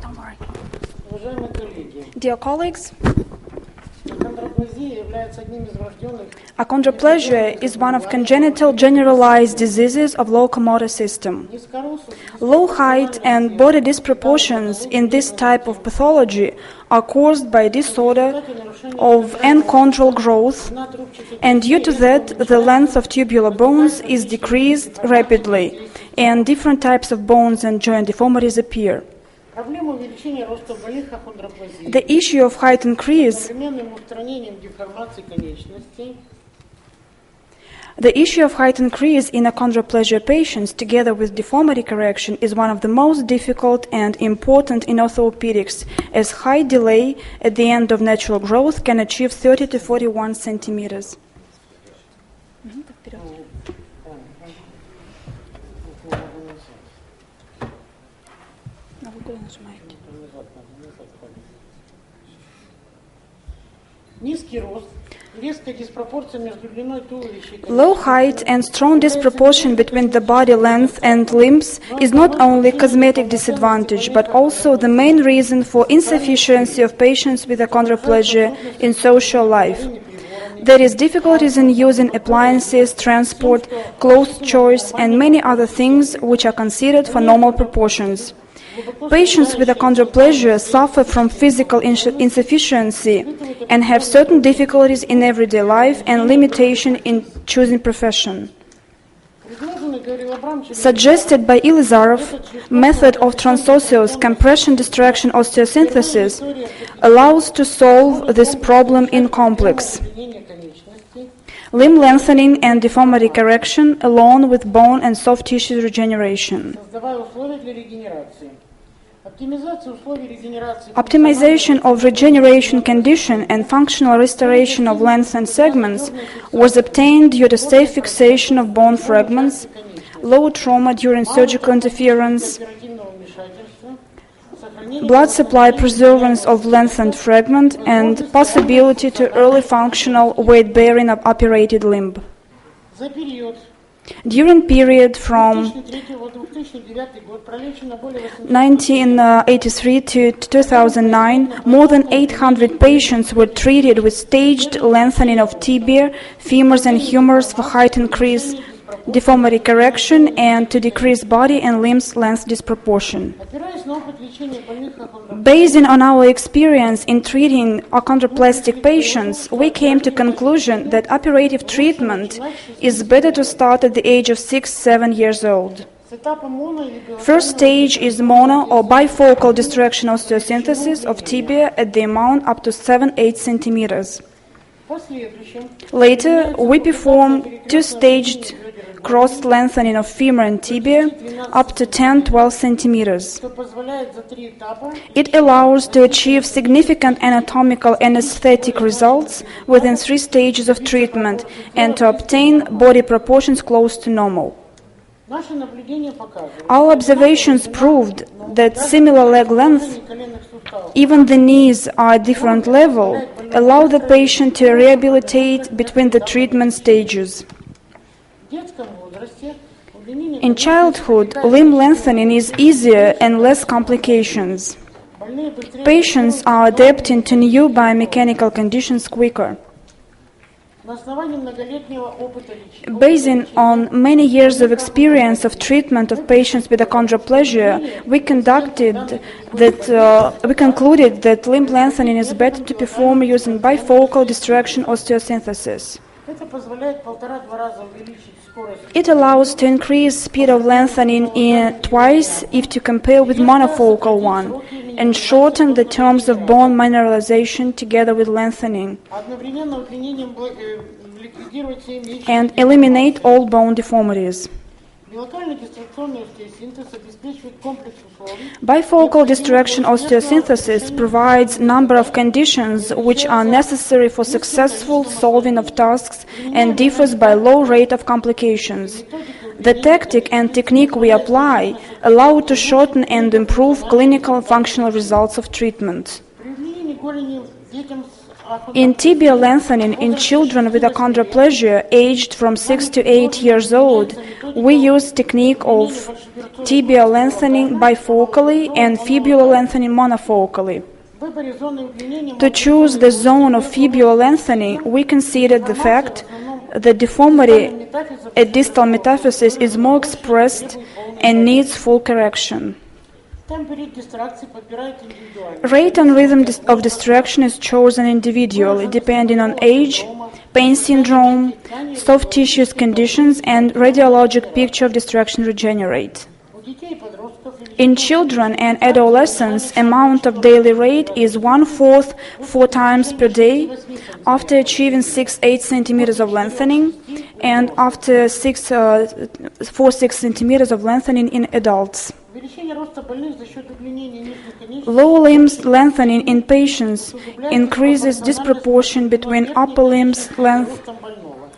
Don't worry. Dear colleagues, achondroplasia is one of congenital generalized diseases of locomotor system. Low height and body disproportions in this type of pathology are caused by disorder of achondral growth, and due to that, the length of tubular bones is decreased rapidly, and different types of bones and joint deformities appear. The issue of height increase in achondroplasia patients, together with deformity correction, is one of the most difficult and important in orthopedics, as height delay at the end of natural growth can achieve 30 to 41 centimeters. Low height and strong disproportion between the body length and limbs is not only a cosmetic disadvantage, but also the main reason for insufficiency of patients with achondroplasia in social life. There is difficulties in using appliances, transport, clothes choice, and many other things which are considered for normal proportions. Patients with achondroplasia suffer from physical insufficiency and have certain difficulties in everyday life and limitation in choosing profession. Suggested by Elizarov, method of transosseous compression distraction osteosynthesis allows to solve this problem in complex. Limb lengthening and deformity correction along with bone and soft tissue regeneration. Optimization of regeneration condition and functional restoration of lengthened segments was obtained due to safe fixation of bone fragments, low trauma during surgical interference, blood supply preservance of lengthened fragment, and possibility to early functional weight-bearing of operated limb. During period from 1983 to 2009, more than 800 patients were treated with staged lengthening of tibia, femurs and humors for height increase, deformity correction, and to decrease body and limbs length disproportion. Based on our experience in treating achondroplastic patients, we came to conclusion that operative treatment is better to start at the age of 6-7 years old. First stage is mono or bifocal distraction osteosynthesis of tibia at the amount up to 7-8 centimeters. Later, we perform two-staged cross lengthening of femur and tibia up to 10-12 centimeters. It allows to achieve significant anatomical and aesthetic results within 3 stages of treatment and to obtain body proportions close to normal. Our observations proved that similar leg length, even the knees are at different level, allow the patient to rehabilitate between the treatment stages. In childhood, limb lengthening is easier and less complications. Patients are adapting to new biomechanical conditions quicker. Based on many years of experience of treatment of patients with achondroplasia, we concluded that limb lengthening is better to perform using bifocal distraction osteosynthesis. It allows to increase speed of lengthening twice if to compare with monofocal one, and shorten the terms of bone mineralization together with lengthening, and eliminate all bone deformities. Bifocal distraction osteosynthesis provides a number of conditions which are necessary for successful solving of tasks and differs by low rate of complications. The tactic and technique we apply allow to shorten and improve clinical and functional results of treatment. In tibia lengthening in children with achondroplasia aged from 6 to 8 years old, we use technique of tibia lengthening bifocally and fibula lengthening monofocally. To choose the zone of fibula lengthening, we considered the fact that deformity at distal metaphysis is more expressed and needs full correction. Rate and rhythm of distraction is chosen individually, depending on age, pain syndrome, soft tissues conditions, and radiologic picture of distraction regenerate. In children and adolescents, amount of daily rate is 1/4 4 times per day after achieving 6-8 centimeters of lengthening and after 4-6 centimeters of lengthening in adults. Lower limbs lengthening in patients increases disproportion between upper limbs length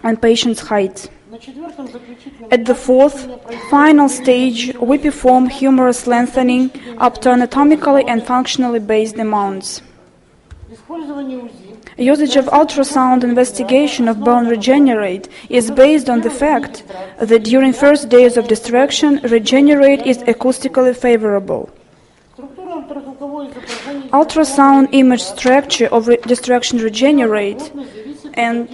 and patient's height. At the fourth, final stage, we perform humerus lengthening up to anatomically and functionally based amounts. Usage of ultrasound investigation of bone regenerate is based on the fact that during first days of distraction, regenerate is acoustically favorable. Ultrasound image structure of distraction regenerate and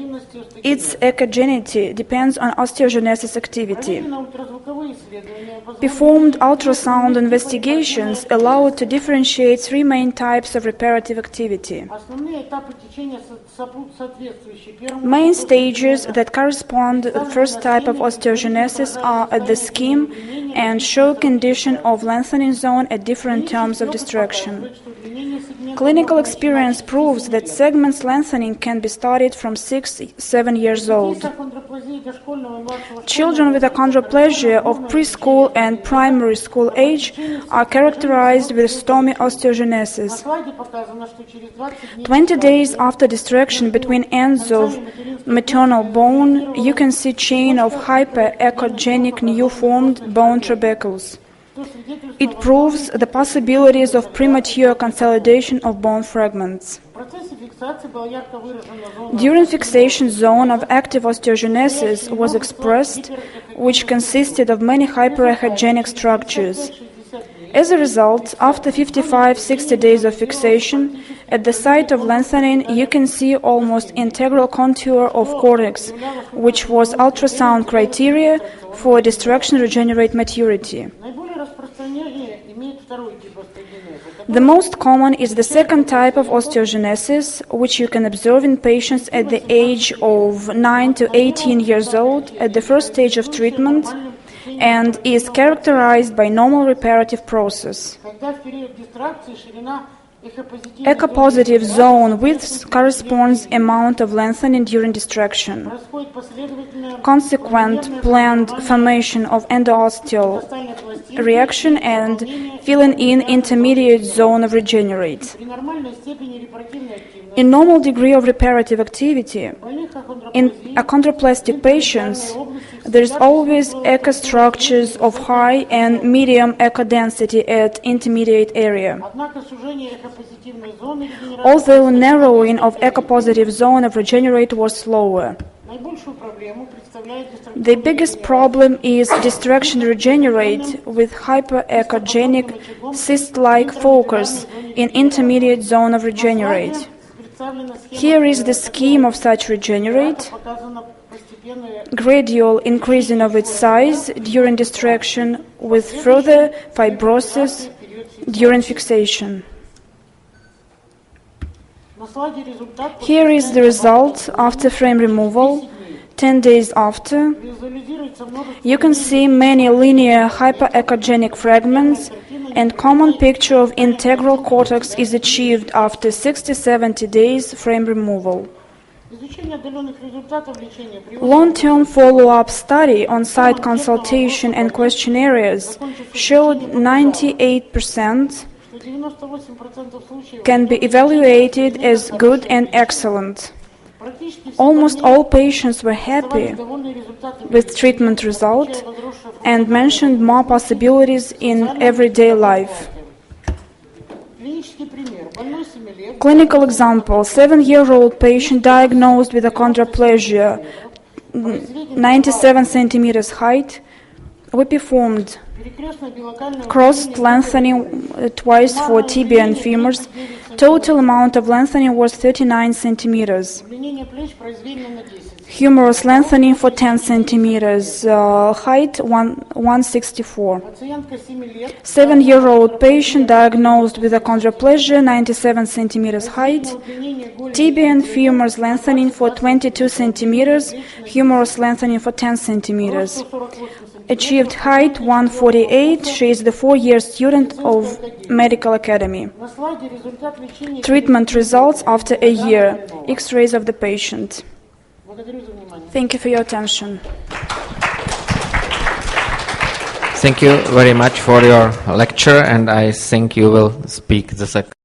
its echogenicity depends on osteogenesis activity. Performed ultrasound investigations allow to differentiate 3 main types of reparative activity. Main stages that correspond to the first type of osteogenesis are at the scheme and show condition of lengthening zone at different terms of distraction. Clinical experience proves that segments lengthening can be started from 6-7 years old. Children with achondroplasia of preschool and primary school age are characterized with stormy osteogenesis. 20 days after distraction between ends of maternal bone, you can see chain of hyper-echogenic new-formed bone trabecles. It proves the possibilities of premature consolidation of bone fragments. During fixation, zone of active osteogenesis was expressed, which consisted of many hyperechogenic structures. As a result, after 55-60 days of fixation, at the site of lengthening, you can see almost integral contour of cortex, which was ultrasound criteria for distraction regenerate maturity. The most common is the second type of osteogenesis, which you can observe in patients at the age of 9 to 18 years old at the first stage of treatment and is characterized by normal reparative process. Echopositive zone width corresponds amount of lengthening during distraction. Consequent planned formation of endosteal reaction and filling in intermediate zone of regenerate. In normal degree of reparative activity, in achondroplastic patients, there is always echo structures of high and medium echo density at intermediate area. Although narrowing of echopositive zone of regenerate was slower. The biggest problem is distraction regenerate with hyperechogenic cyst-like focus in intermediate zone of regenerate. Here is the scheme of such regenerate. Gradual increasing of its size during distraction with further fibrosis during fixation. Here is the result after frame removal, 10 days after. You can see many linear hyperechogenic fragments, and common picture of integral cortex is achieved after 60-70 days frame removal. Long-term follow-up study on site consultation and questionnaires showed 98% can be evaluated as good and excellent. Almost all patients were happy with treatment result and mentioned more possibilities in everyday life. Clinical example, 7-year-old patient diagnosed with achondroplasia, 97 centimeters height. We performed crossed lengthening twice for tibia and femurs. Total amount of lengthening was 39 centimeters. Humerus lengthening for 10 centimeters. Height 164. 7-year-old patient diagnosed with achondroplasia, 97 centimeters height. Tibia and femurs lengthening for 22 centimeters. Humerus lengthening for 10 centimeters. Achieved height 148. She is the 4-year student of Medical Academy. Treatment results after a year. X-rays of the patient. Thank you for your attention. Thank you very much for your lecture, and I think you will speak the second.